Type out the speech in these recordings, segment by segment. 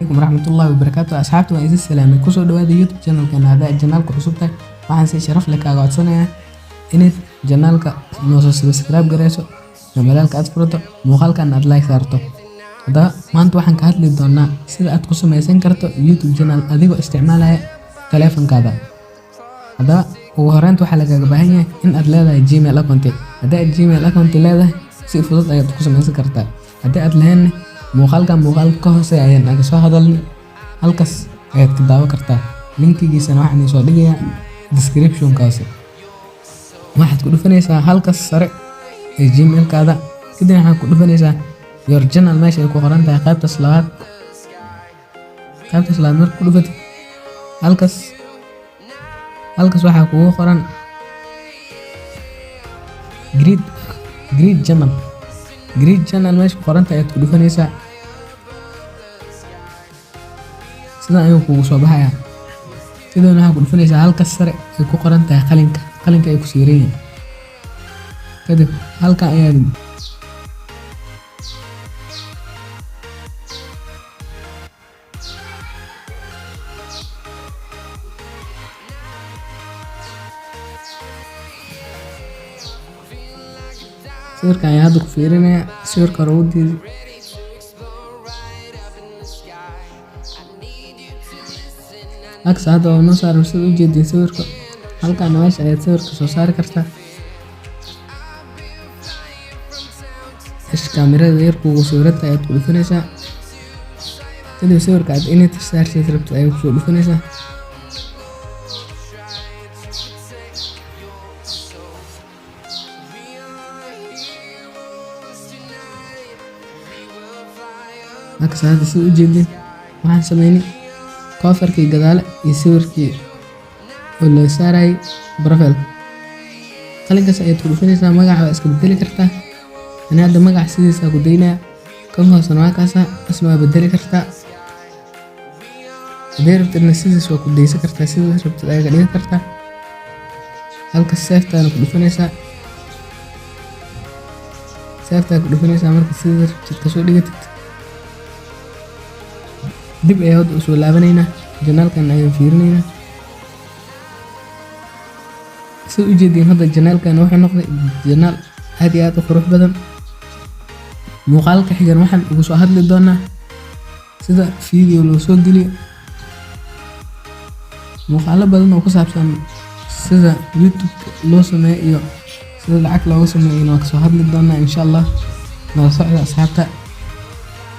عليكم ورحمة الله وبركاته. أصحابتي وإذا السلام كسر دواد يوتيوب channel كان هذا الجنال كحسبته waxaan si sharaf leh kaaga codsanayaa inaad janaalka noo subscribe gareyso namalka aad furto muuqaalkan aad like saarto. Hada maanta waxaan ka hadli doonaa sida aad ku samaysan karto YouTube channel adigoo isticmaalaya taleefankaaga. Hada ugu horeynta waxaa lagaaga baahan yahay in aad leedahay Gmail account. Hada aad Gmail account leedahay si fudud ayaad ku samaysan kartaa. Hada aad lahayn muuqaalka ka hooseeya ayaan naga soo hadalnay halkaas ayaad ka daawan kartaa. linkigiisana waxaan soo dhigayaa description kaasi. waxaad ku dhufanaysaa halkaas sare ee Gmail kaada kadib waxaad ku dhufanaysaa your channel meesha ay ku qoran tahay qaybta labaad marka ku dhufatid halkaas waxaa kugu qoran Create channel meesha ku qoran tahay ayaad ku dhufanaysaa. sidan ayuu kugu soo baxayaa. sidoo waxaad ku dhufanaysaa halkaas sare ay ku qoran tahay qalinka ay ku siireeyeen. kadib halka ayaad sawirka ayaa hadda ku fiirinaya sawirka roodiisa aksa hadda oo noo saaran sida u jeedin sawirka halkaan meesha ayaad sawirka soo saari kartaa. kaamirada yar kugu sawirata ayaad ku dhufanaysaa. kadib sawirka aad inaad saartid rabto ayaad ku soo dhufanaysaa. aksa hadda sida u jeedin waxaan sameynay coverkii gadaale iyo sawirkii oo la saaray profile. qalinkaas ayaad ku dhufanaysaa. magaca waa iska bedeli kartaa. أنا هذا مقع سيدي كدينا كم هو سنوات كاسا اسمها بدلي كرتا ديرت إن سيدي سو كدي سكرتا سيدي ربط الآية قليل كرتا هلك السيفتا أنا كدفنيسا مركز سيدي ربط التسوق ليتت دب أيهود أسوء لابنينا جنال كان أيهو فيرنينا سو إجدين هذا الجنال كان وحي نقضي جنال هذه آيات وخروح بدن muuqaalka xigan waxaan ugu soo hadli doonaa sida video loo soo geliyo muuqaalo badan oo ku saabsan sida YouTube loo sameeyo iyo sida lacag looga sameeyo inaan ka soo hadli doonaa insha Allah. nala socda asxaabta.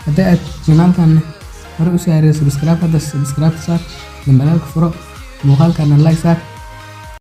haddii aad channelkan hore u saarayso subscribe saar gambalaalka furo muuqaalkana like saar.